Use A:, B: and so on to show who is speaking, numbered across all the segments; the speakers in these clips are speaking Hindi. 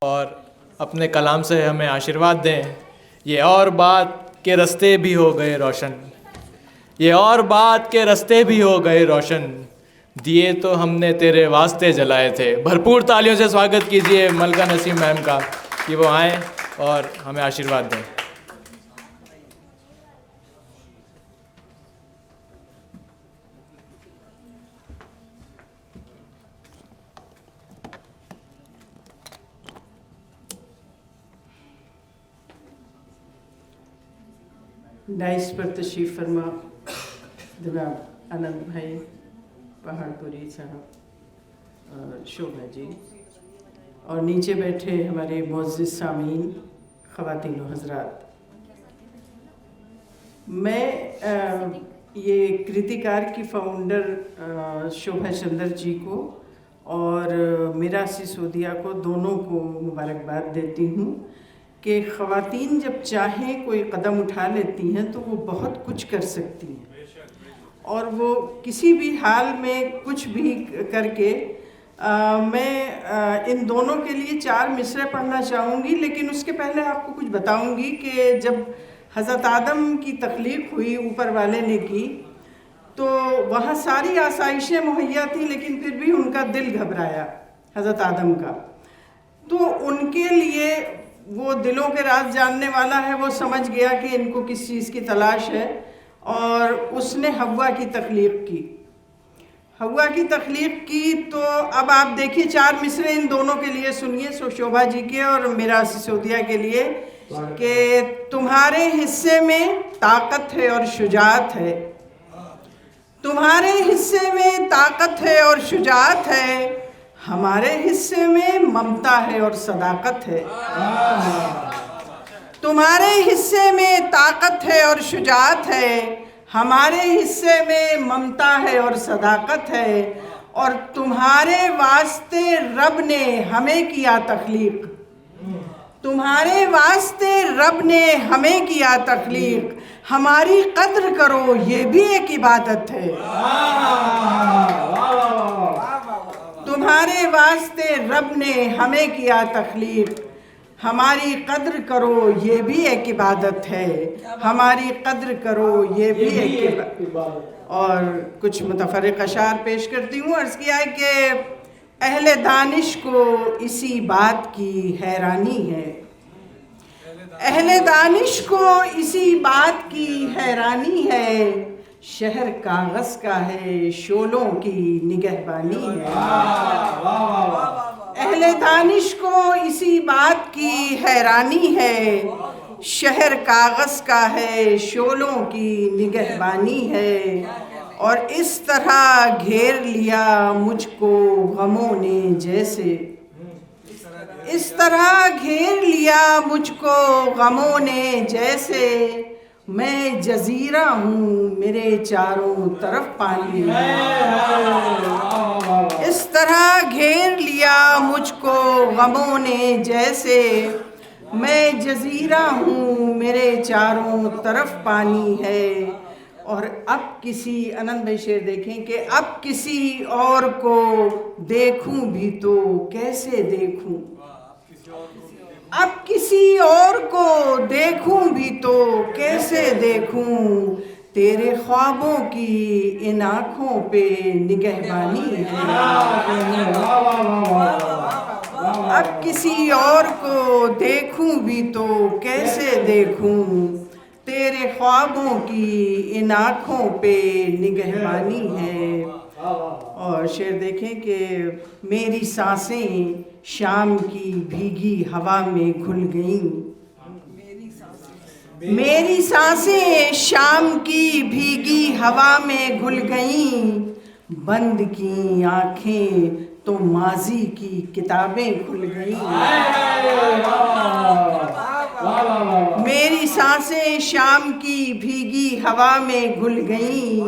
A: और अपने कलाम से हमें आशीर्वाद दें। ये और बात के रास्ते भी हो गए रोशन, ये और बात के रास्ते भी हो गए रोशन, दिए तो हमने तेरे वास्ते जलाए थे। भरपूर तालियों से स्वागत कीजिए मलका नसीम मैम का कि वो आएँ और हमें आशीर्वाद दें।
B: डाइस पर तशरीफ़ फरमा जनाब आनंद भाई, पहाड़पुरी साहब, शोभा जी, और नीचे बैठे हमारे मुअज़्ज़िज़ सामीन, ख़वातीन व हज़रात। मैं ये कृतिकार की फाउंडर शोभा चंदर जी को और मीरा सिसोदिया को दोनों को मुबारकबाद देती हूँ कि ख़वातीन जब चाहें कोई कदम उठा लेती हैं तो वो बहुत कुछ कर सकती हैं, और वो किसी भी हाल में कुछ भी करके मैं इन दोनों के लिए 4 मिसरे पढ़ना चाहूँगी। लेकिन उसके पहले आपको कुछ बताऊँगी कि जब हज़रत आदम की तख्लीक हुई ऊपर वाले ने की, तो वहाँ सारी आसाइशें मुहैया थी, लेकिन फिर भी उनका दिल घबराया हज़रत आदम का। तो उनके लिए वो दिलों के राज जानने वाला है, वो समझ गया कि इनको किस चीज़ की तलाश है, और उसने हव्वा की तख्लीक की। हव्वा की तख्लीक की तो अब आप देखिए 4 मिसरे इन दोनों के लिए सुनिए, शोभा जी के और मीरा सिसोदिया के लिए, कि तुम्हारे हिस्से में ताकत है और शुजाअत है, तुम्हारे हिस्से में ताकत है और शुजाअत है, हमारे हिस्से में ममता है और सदाकत है। तुम्हारे हिस्से में ताकत है और शुजाअत है, हमारे हिस्से में ममता है और सदाकत है, और तुम्हारे वास्ते रब ने हमें किया तख्लीक, तुम्हारे वास्ते रब ने हमें किया तख्लीक, हमारी कद्र करो ये भी एक इबादत है। तुम्हारे वास्ते रब ने हमें किया तख्लीक, हमारी कद्र करो ये भी एक इबादत है, हमारी कद्र करो ये भी एक इबादत। और कुछ मुतफर्रिक़ अशार पेश करती हूँ। अर्ज़ किया है कि अहले दानिश को इसी बात की हैरानी है, अहले दानिश को इसी बात की हैरानी है, शहर कागज़ का है शोलों की निगहबानी है। अहले दानिश को इसी बात की हैरानी है, शहर कागज़ का है शोलों की निगहबानी है, और इस तरह घेर लिया मुझको गमों ने जैसे, इस तरह घेर लिया मुझको गमों ने जैसे, मैं जजीरा हूँ मेरे चारों तरफ पानी है। इस तरह घेर लिया मुझको गमों ने जैसे, मैं जजीरा हूँ मेरे चारों तरफ पानी है, और अब किसी, आनंद भाई शेर देखें कि अब किसी और को देखूं भी तो कैसे देखूं, अब किसी और को देखूं भी तो कैसे देखूं, तेरे ख्वाबों की इन आँखों पे निगहबानी है। अब किसी और को देखूं भी तो कैसे देखूं, तेरे ख्वाबों की इन आँखों पे निगहबानी है। और शेर देखें कि मेरी सांसें शाम की भीगी हवा में घुल गईं, मेरी सांसें शाम की भीगी हवा में घुल गईं, बंद की आँखें तो माजी की किताबें खुल गईं। मेरी सांसें शाम की भीगी हवा में घुल गईं,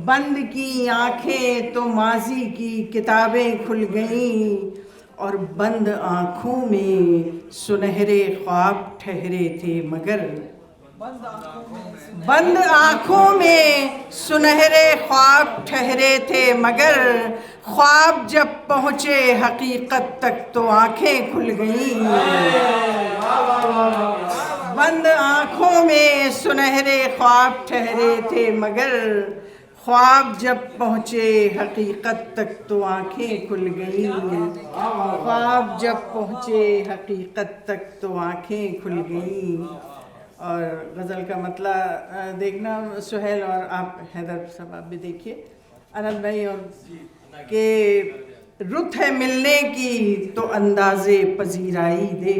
B: बंद की आँखें तो माजी की किताबें खुल गईं, और बंद आँखों में सुनहरे ख्वाब ठहरे थे, मगर बंद आँखों में सुनहरे ख्वाब ठहरे थे, मगर ख्वाब जब पहुँचे हकीकत तक तो आँखें खुल गईं। बंद आँखों में सुनहरे ख्वाब ठहरे थे, मगर ख्वाब जब पहुँचे हकीकत तक तो आँखें खुल गईं। ख्वाब जब पहुँचे हकीकत तक तो आँखें खुल गईं। और गज़ल का मतलब देखना सुहेल, और आप हैदर साहब आप भी देखिए अनंत भाई। और कि रुत है मिलने की तो अंदाज़े पजीराई दे,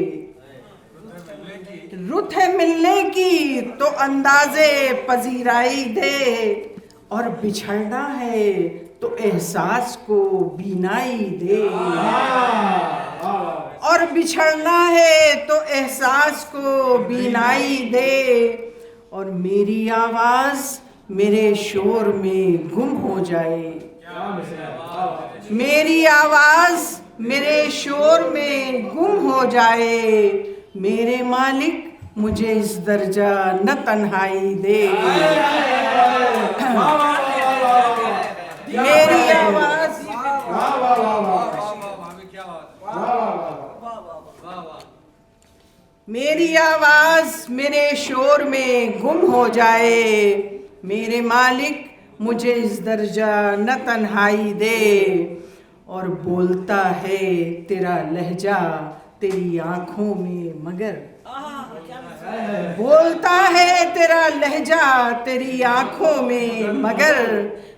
B: रुत है मिलने की तो अंदाज़े पजीराई दे, और बिछड़ना है तो एहसास को बीनाई दे, और बिछड़ना है तो एहसास को बीनाई दे, और मेरी आवाज़ मेरे शोर में गुम हो जाए, मेरी आवाज़ मेरे शोर में गुम हो जाए, मेरे मालिक मुझे इस दर्जा न तन्हाई दे, मेरी आवाज़ मेरी आवाज़ मेरे शोर में गुम हो जाए, मेरे मालिक मुझे इस दर्जा न तन्हाई दे, और बोलता है तेरा लहजा तेरी आँखों में मगर, बोलता है तेरा लहजा तेरी आँखों में मगर,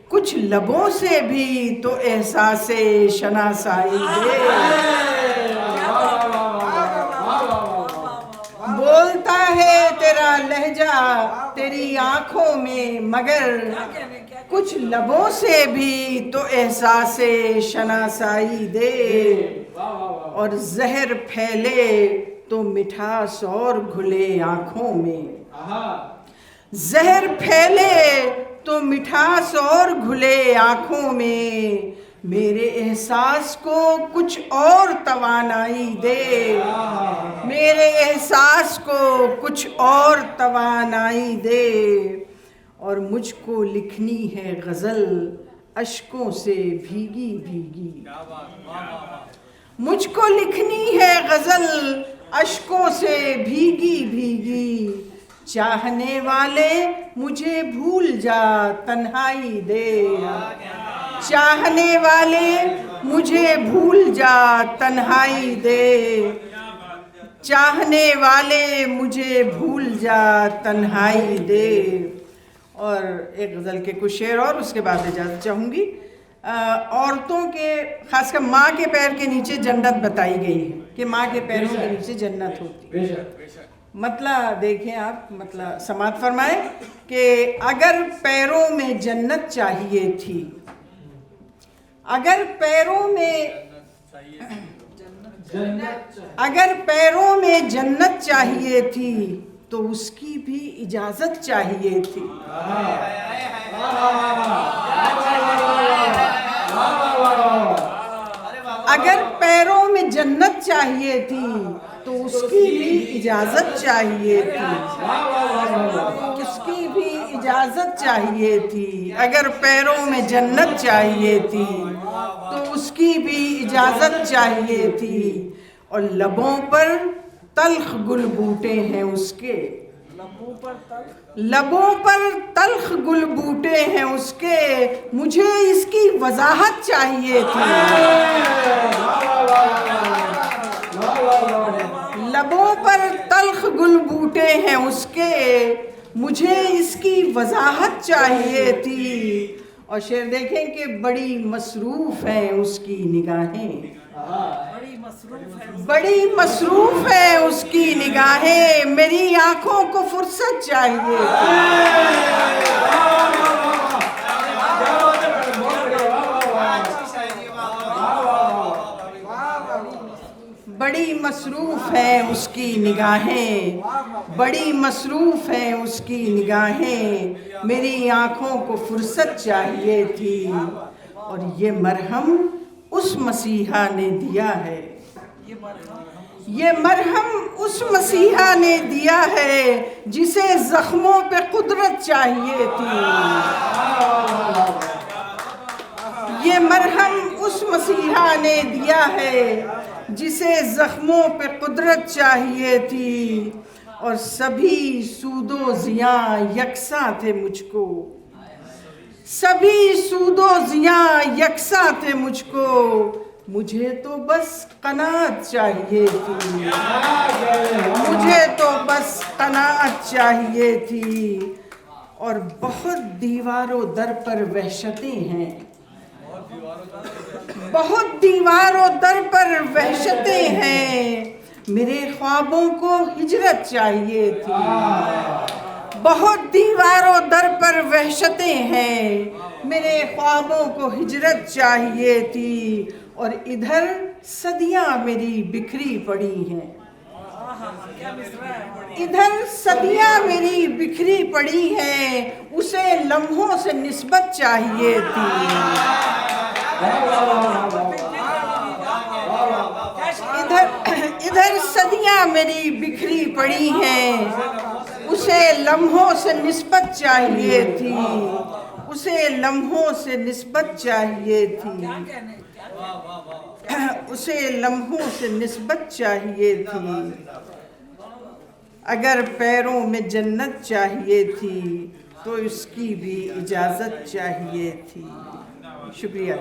B: कुछ लबों से भी तो एहसासे शनासाई दे, बोलता है तेरा लहजा तेरी आँखों में मगर, कुछ लबों से भी तो एहसासे शनासाई दे, और जहर फैले तो मिठास और घुले आँखों में, जहर फैले तो मिठास और घुले आँखों में, मेरे एहसास को कुछ और तवानाई दे, मेरे एहसास को कुछ और तवानाई दे, और मुझको लिखनी है गज़ल अश्कों से भीगी भीगी, मुझको लिखनी है गज़ल अश्कों से भीगी भीगी, चाहने वाले मुझे भूल जा तन्हाई दे, चाहने वाले मुझे भूल जा तन्हाई दे, चाहने वाले मुझे भूल जा तन्हाई दे। और एक गज़ल के कुछ शेर और उसके बाद इजाज़त चाहूँगी। औरतों के खासकर माँ के पैर के नीचे जन्नत बताई गई है कि माँ के पैरों के नीचे जन्नत होती है। मतलब देखें आप, मतलब समात फरमाए कि अगर पैरों में जन्नत चाहिए थी, अगर पैरों में जन्नत चाहिए थी तो उसकी भी इजाज़त चाहिए थी, अगर पैरों में जन्नत चाहिए थी तो उसकी भी इजाज़त चाहिए थी, उसकी भी इजाज़त चाहिए थी, अगर पैरों में जन्नत चाहिए थी तो उसकी भी इजाज़त चाहिए थी, और लबों पर तल्ख गुल बूटे हैं उसके, लबों पर तल्ख गुल बूटे हैं उसके, मुझे इसकी वजाहत चाहिए थी, लबों पर तल्ख गुल बूटे हैं उसके, मुझे इसकी वजाहत चाहिए थी। और शेर देखें कि बड़ी मसरूफ़ है उसकी निगाहें, बड़ी मसरूफ़ है उसकी निगाहें, मेरी आँखों को फुर्सत चाहिए बड़ी मसरूफ़ है उसकी निगाहें, बड़ी मसरूफ़ है उसकी निगाहें, मेरी आँखों को फुर्सत चाहिए थी, और ये मरहम उस मसीहा ने दिया है, ये मरहम उस मसीहा ने दिया है जिसे जख्मों पे कुदरत चाहिए थी। ये मरहम उस मसीहा ने दिया है जिसे जख्मों पे कुदरत चाहिए थी, और सभी सूदो जिया यकसा थे मुझको, सभी सूदो जिया यकसा थे मुझको, मुझे तो बस कनात चाहिए थी, मुझे तो बस कनात चाहिए थी। और बहुत दीवारों दर पर वहशतें हैं, बहुत दीवारों दर पर वहशतें हैं, मेरे ख्वाबों को हिजरत चाहिए थी। बहुत दीवारों दर पर वहशतें हैं, मेरे ख्वाबों को हिजरत चाहिए थी, और इधर सदियां मेरी बिखरी पड़ी हैं, इधर सदियां मेरी बिखरी पड़ी हैं, उसे लम्हों से निस्बत चाहिए थी। इधर सदियां मेरी बिखरी पड़ी हैं, उसे लम्हों से निस्बत चाहिए थी, उसे लम्हों से निस्बत चाहिए थी, उसे लम्हों से निस्बत चाहिए थी। अगर पैरों में जन्नत चाहिए थी तो इसकी भी इजाज़त चाहिए थी। शुक्रिया।